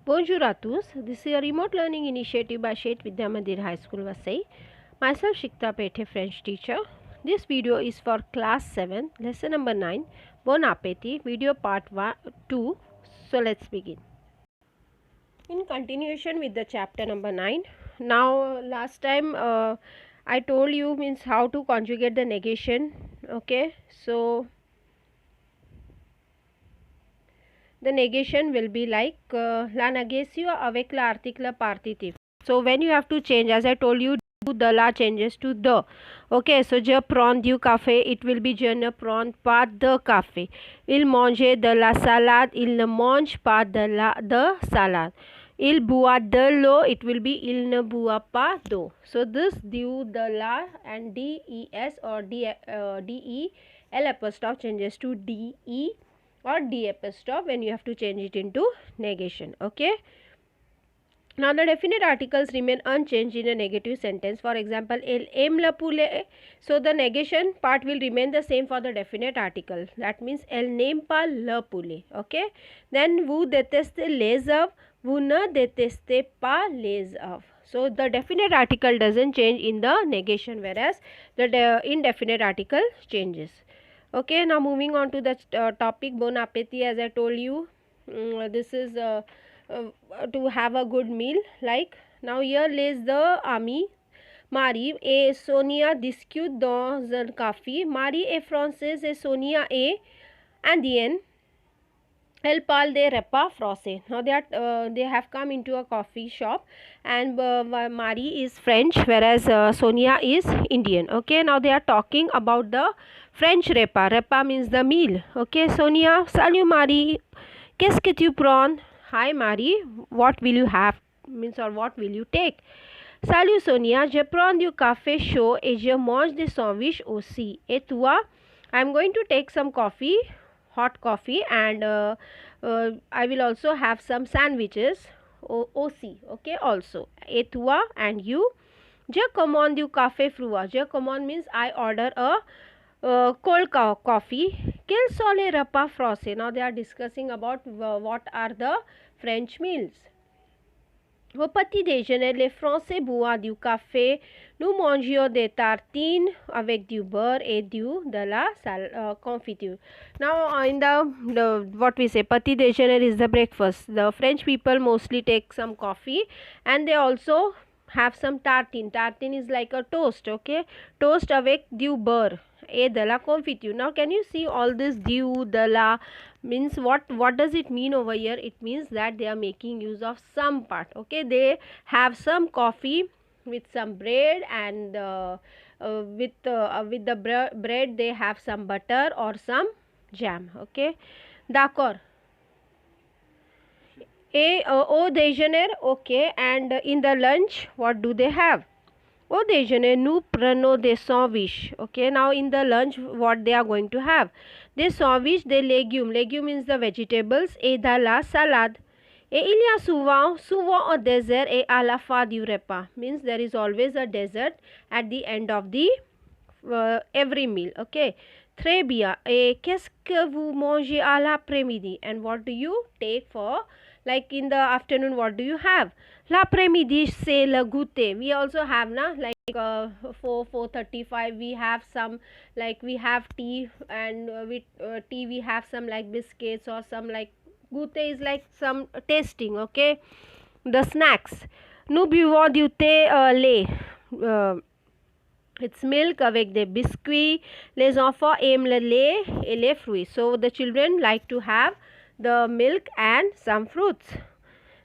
Bonjour à tous. This is a remote learning initiative by Shet Vidya Mandir High School, Vasai. Myself Shikta Pethe, French teacher. This video is for class 7, lesson number 9, Bon Appetit, video part 2. So let's begin. In continuation with the chapter number 9. Now last time I told you means how to conjugate the negation. Okay, so the negation will be like la negatio avec l'article partitif. So when you have to change, as I told you, do the la changes to the. Okay, so je prends du café, it will be je ne prends pas de café. Il mange de la salade, il ne mange pas de salade. Il boit de l'eau, it will be il ne boit pas d'eau. So this du, the, la and des or del apostrophe changes to de or d apostrophe when you have to change it into negation. Okay, now the definite articles remain unchanged in a negative sentence. For example, elle aime le poulet, so the negation part will remain the same for the definite article. That means elle n'aime pas le poulet. Okay, then vous détestez les œufs, vous ne détestez pas les œufs. So the definite article doesn't change in the negation, whereas the indefinite article changes. Okay, now moving on to the topic Bon Appetit. As I told you, this is to have a good meal. Like now here lays the Ami Marie et Sonia discutent dans un café. Marie est française et Sonia est indienne. Elle parle des repas français. Now they have come into a coffee shop, and Marie is French, whereas Sonia is Indian. Okay, now they are talking about the French repas. Repas means the meal. Okay, Sonia, salut Marie, qu'est-ce que tu prends? Hi Marie, what will you have? Means or what will you take? Salut Sonia, je prends du café chaud et je mange des sandwiches aussi. Et toi? I am going to take some coffee, hot coffee, and I will also have some sandwiches aussi. Okay, also. Et toi and you? Je commande du café froid. Je commande means I order a cold coffee. Quels sont les repas français? Now they are discussing about what are the French meals. Au petit déjeuner, les Français boivent du café. Nous mangions des tartines avec du beurre et de la confiture. Now, in the what we say, petit déjeuner is the breakfast. The French people mostly take some coffee, and they also have some tartine. Tartine is like a toast. Okay, toast avec du beurre et de la confiture. Now, can you see all this du, de la? Means what does it mean over here? It means that they are making use of some part. Okay, they have some coffee with some bread, and with the bread they have some butter or some jam. Okay, d'accord. Au déjeuner, okay, and in the lunch what do they have? Au déjeuner, nous prenons des sandwiches. Okay, now in the lunch, what they are going to have? Des sandwiches, des légumes. Légumes means the vegetables, et de la salade. Et il y a souvent un dessert et à la fin du repas. Means there is always a dessert at the end of the every meal. Okay, très bien. Et qu'est-ce que vous mangez à l'après-midi? And what do you take for, like in the afternoon, what do you have? L'après-midi, c'est le goûter. We also have like 4:35 we have some, like we have tea, and with tea we have some like biscuits or some like goûter is like some tasting. Okay, the snacks. Nous buvons du thé lait. It's milk avec des biscuits. Les enfants aiment le lait et les fruits. So the children like to have the milk and some fruits.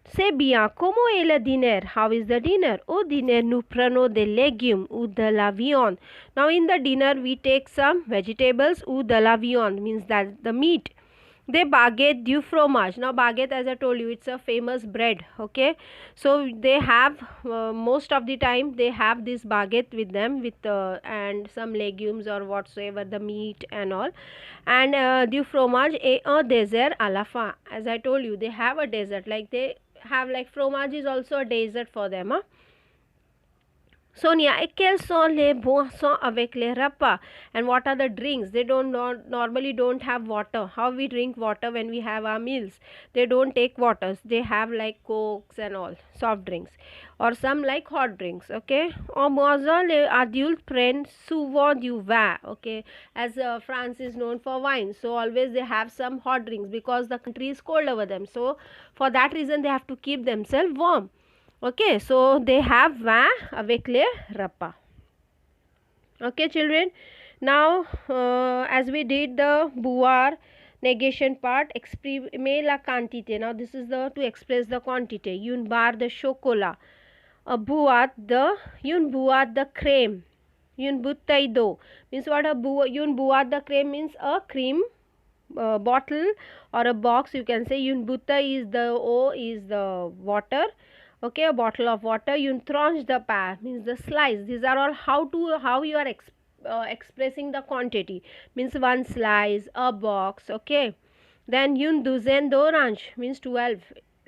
C'est bien. Comment est le dîner? How is the dinner? Au dîner, nous prenons des légumes ou de la viande. Now in the dinner, we take some vegetables ou de la viande, means that the meat. They baguette du fromage. Now baguette, as I told you, it's a famous bread. Okay, so they have most of the time they have this baguette with them, with and some legumes or whatsoever, the meat and all, and du fromage et un dessert à la fin. As I told you, they have a dessert, like they have like fromage is also a dessert for them. Sonia, quelles sont les boissons avec les repas? And what are the drinks? They normally don't have water. How we drink water when we have our meals? They don't take waters. They have like cokes and all soft drinks, or some like hot drinks. Okay. En maison, les adultes prennent souvent du vin. Okay. As France is known for wine, so always they have some hot drinks because the country is cold over them. So for that reason, they have to keep themselves warm. Okay, so they have vin avec les repas. Okay, children. Now, as we did the boire negation part, exprimer la quantité. Now, this is the to express the quantity. Une barre de chocolat. Boire une boîte de crème. Une bouteille d'eau. Means what une boîte de crème means a cream bottle or a box. You can say une bouteille is the O is the water. Okay, a bottle of water. Une tranche de pain means the slice. These are all how you are expressing the quantity, means one slice, a box. Okay, then une douzaine d'orange means 12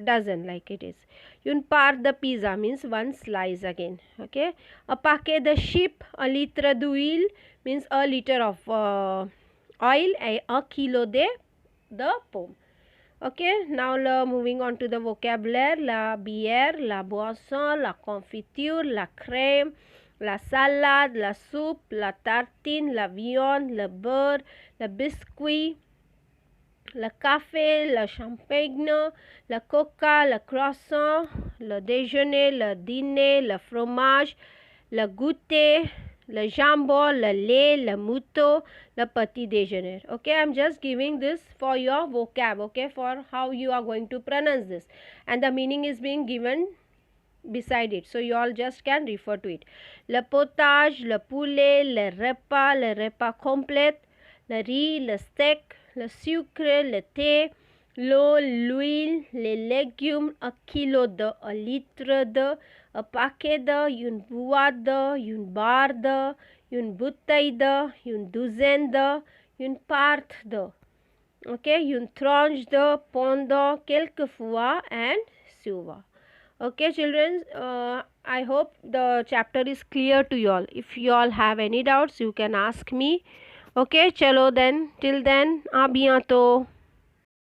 dozen, like it is. Une part de pizza means one slice again. Okay, a paquet de chips, a litre d'huile means a liter of oil, a kilo de pomme. Okay, now moving on to the vocabulary. La bière, la boisson, la confiture, la crème, la salade, la soupe, la tartine, la viande, le beurre, le biscuit, le café, le champagne, le coca, le croissant, le déjeuner, le dîner, le fromage, le goûter, le jambon, le lait, le mouton, le petit déjeuner. Okay, I'm just giving this for your vocab, okay, for how you are going to pronounce this, and the meaning is being given beside it, so you all just can refer to it. Le potage, le poulet, le repas complet, le riz, le steak, le sucre, le thé, l'eau, l'huile, les légumes, un kilo de, un litre de, un paquet de, une boîte de, une barre de, une bouteille de, une douzaine de, une part de. Okay, une tranche de, pendant, quelquefois, and souvent. Okay, children, I hope the chapter is clear to you all. If you all have any doubts, you can ask me. Okay, chalo then, till then, à bientôt.